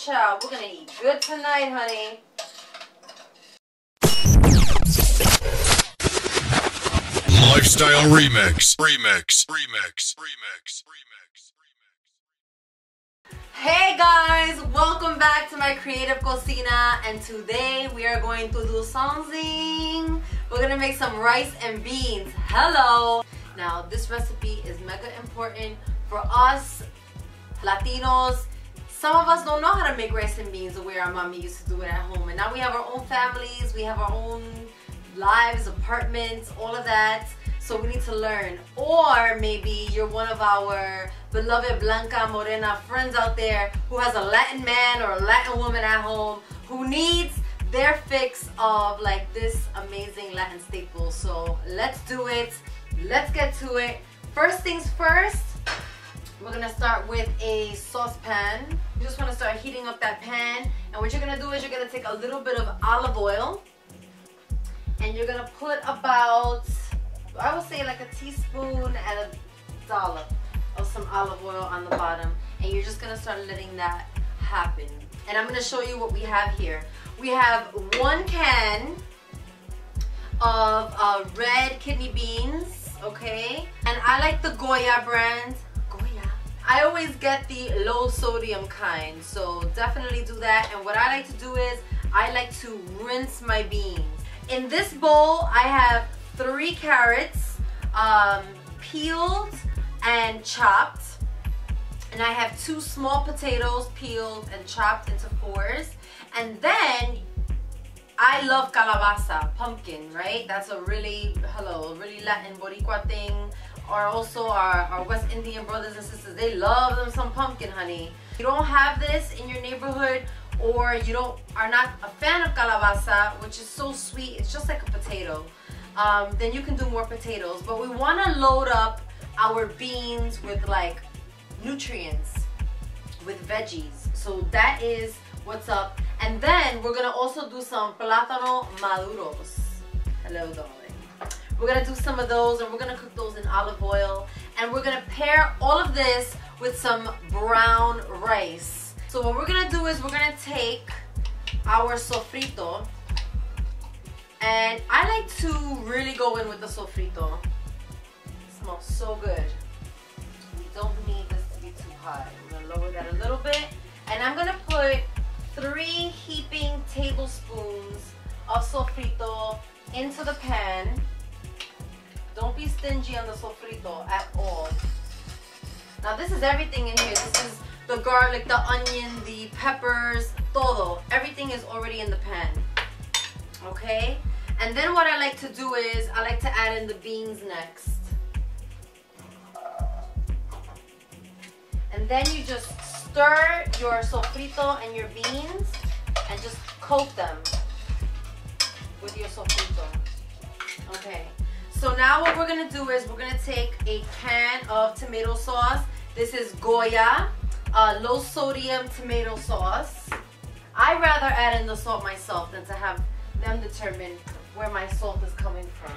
child. We're gonna eat good tonight, honey. Lifestyle remix. Hey guys, welcome back to my creative cocina, and today we are going to do something. We're gonna make some rice and beans. Hello. Now this recipe is mega important for us Latinos. Some of us don't know how to make rice and beans the way our mommy used to do it at home, and now we have our own families, we have our own lives, apartments, all of that. So we need to learn. Or maybe you're one of our beloved Blanca Morena friends out there who has a Latin man or a Latin woman at home who needs their fix of like this amazing Latin staple. So let's do it. Let's get to it. First things first, we're gonna start with a saucepan. You just wanna start heating up that pan. And what you're gonna do is you're gonna take a little bit of olive oil and you're gonna put about, I would say like a teaspoon and a dollop of some olive oil on the bottom, and you're just gonna start letting that happen. And I'm gonna show you what we have here. We have 1 can of red kidney beans, okay? And I like the Goya brand. Goya. I always get the low sodium kind, so definitely do that. And what I like to do is I like to rinse my beans. In this bowl, I have 3 carrots, peeled and chopped, and I have 2 small potatoes peeled and chopped into 4s, and then I love calabaza, pumpkin, right? That's a really Latin Boricua thing, or also our West Indian brothers and sisters, they love them some pumpkin, honey. If you don't have this in your neighborhood, or you are not a fan of calabaza, which is so sweet, it's just like a potato, then you can do more potatoes. But we want to load up our beans with like nutrients, with veggies. So that is what's up. And then we're gonna also do some plátano maduros. Hello, darling. We're gonna do some of those, and we're gonna cook those in olive oil, and we're gonna pair all of this with some brown rice. So what we're gonna do is we're gonna take our sofrito, and I like to really go in with the sofrito. It smells so good. We don't need this to be too high. We're gonna lower that a little bit, and I'm gonna put 3 heaping tablespoons of sofrito into the pan. Don't be stingy on the sofrito at all. Now this is everything in here. This is the garlic, the onion, the peppers, todo. Everything is already in the pan, okay? And then what I like to do is I like to add in the beans next. And then you just stir your sofrito and your beans and just coat them with your sofrito. Okay, so now what we're gonna do is we're gonna take a can of tomato sauce. This is Goya, low sodium tomato sauce. I'd rather add in the salt myself than to have them determine where my salt is coming from.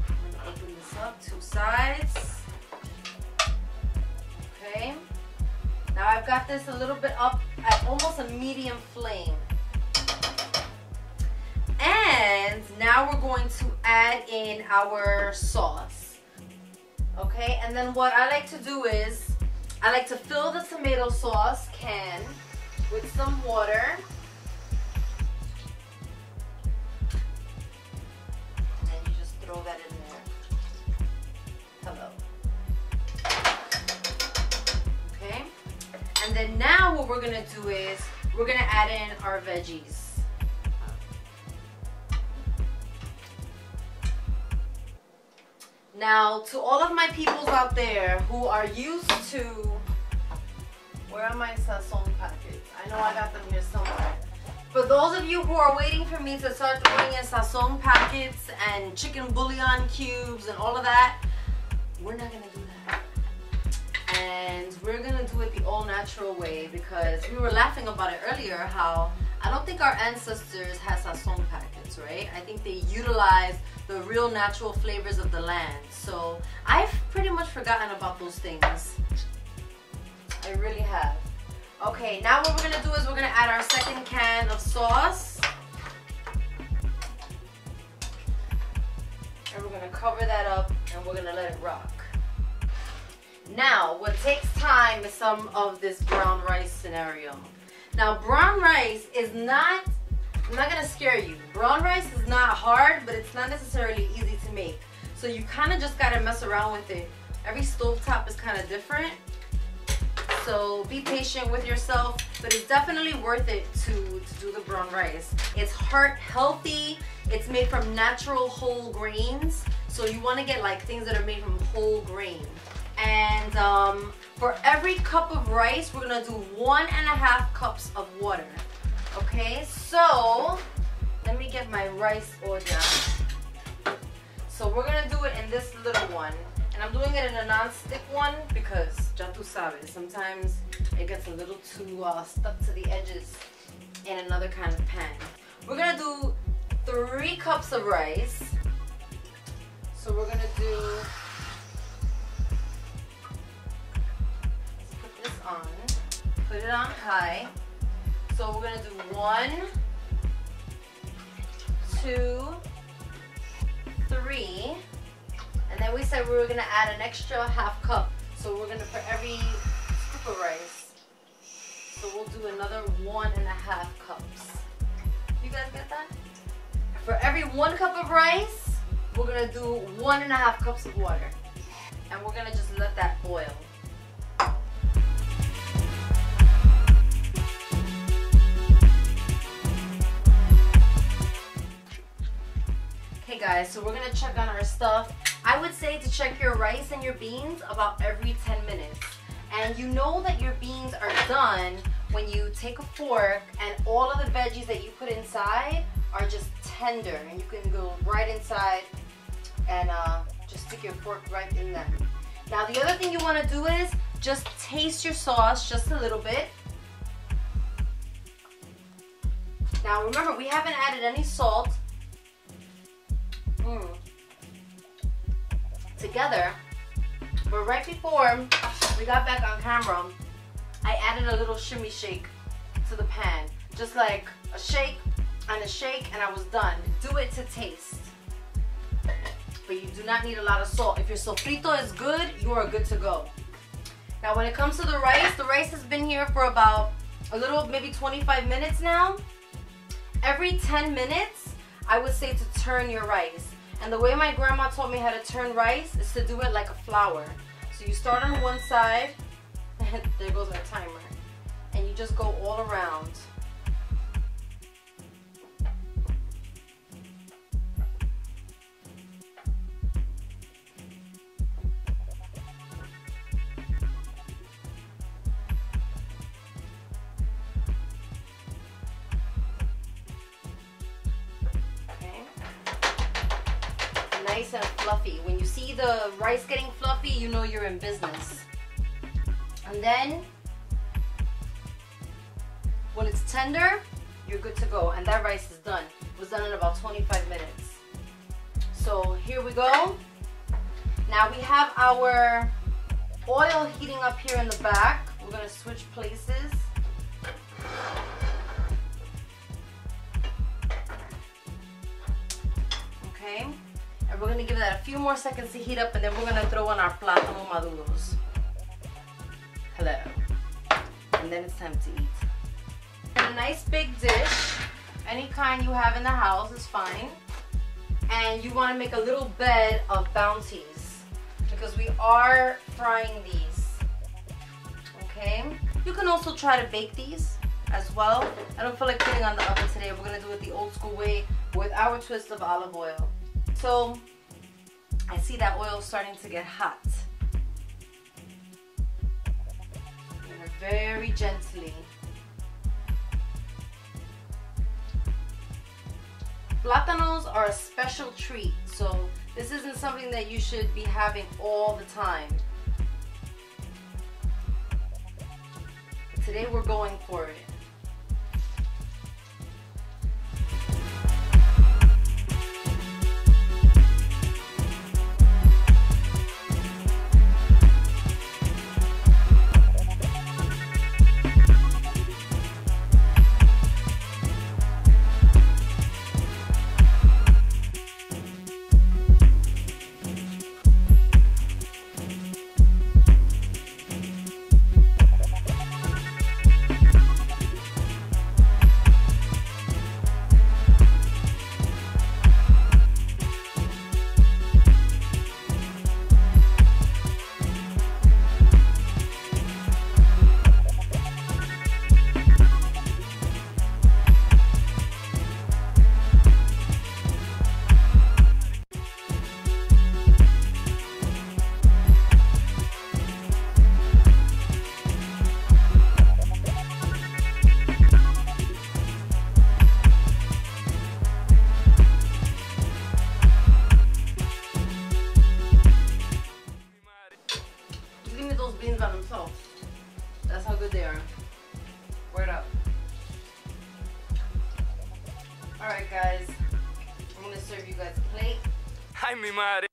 I'm gonna open this up, 2 sides. Okay. Now I've got this a little bit up at almost a medium flame. And now we're going to add in our sauce. Okay, and then what I like to do is I like to fill the tomato sauce can with some water. And then you just throw that in there. Hello. Okay, and then now what we're gonna do is we're gonna add in our veggies. Now, to all of my peoples out there who are used to, where are my sazon packets? I know I got them here somewhere. For those of you who are waiting for me to start throwing in sazon packets and chicken bouillon cubes and all of that, we're not gonna do that. And we're gonna do it the all natural way, because we were laughing about it earlier how I don't think our ancestors had sazon packets, right? I think they utilized the real natural flavors of the land. So I've pretty much forgotten about those things. I really have. Okay, Okay, now what we're gonna do is we're gonna add our second can of sauce. And we're gonna cover that up and we're gonna let it rock. Now, what takes time is some of this brown rice scenario. Now, brown rice is not, I'm not gonna scare you. Brown rice is not hard, but it's not necessarily easy to make. So you kind of just gotta mess around with it. Every stovetop is kind of different. So be patient with yourself, but it's definitely worth it to do the brown rice. It's heart healthy. It's made from natural whole grains. So you want to get like things that are made from whole grain. And for every cup of rice, we're gonna do 1.5 cups of water. Okay, so let me get my rice order. So we're gonna do it in this little one. And I'm doing it in a non-stick one because, ya tú sabes, sometimes it gets a little too stuck to the edges in another kind of pan. We're gonna do 3 cups of rice. So we're gonna do, let's put this on, put it on high. So we're gonna do 1, 2, 3. And then we said we were gonna add an extra 1/2 cup. So we're gonna, for every scoop of rice, so we'll do another 1.5 cups. You guys get that? For every 1 cup of rice, we're gonna do 1.5 cups of water. And we're gonna just let that boil. Okay guys, so we're gonna check on our stuff. I would say to check your rice and your beans about every 10 minutes. And you know that your beans are done when you take a fork and all of the veggies that you put inside are just tender. And you can go right inside and just stick your fork right in them. Now the other thing you want to do is just taste your sauce just a little bit. Now remember, we haven't added any salt. Together, but right before we got back on camera, I added a little shimmy shake to the pan. Just like a shake and a shake, and I was done. Do it to taste. But you do not need a lot of salt. If your sofrito is good, you are good to go. Now when it comes to the rice has been here for about a little, maybe 25 minutes now. Every 10 minutes, I would say to turn your rice. And the way my grandma taught me how to turn rice is to do it like a flour. So you start on one side, and there goes our timer. And you just go all around. Nice and fluffy. When you see the rice getting fluffy, you know you're in business. And then when it's tender, you're good to go. And that rice is done. It was done in about 25 minutes. So here we go. Now we have our oil heating up here in the back. We're going to switch places. Okay. And we're going to give that a few more seconds to heat up, and then we're going to throw in our plátano maduros. Hello. And then it's time to eat. And a nice big dish, any kind you have in the house is fine. And you want to make a little bed of bounties because we are frying these. Okay? You can also try to bake these as well. I don't feel like putting on the oven today. We're going to do it the old school way with our twist of olive oil. So I see that oil starting to get hot. Very gently. Plátanos are a special treat, so this isn't something that you should be having all the time. Today we're going for it. guys, I'm gonna serve you guys a plate. Ay, mi madre.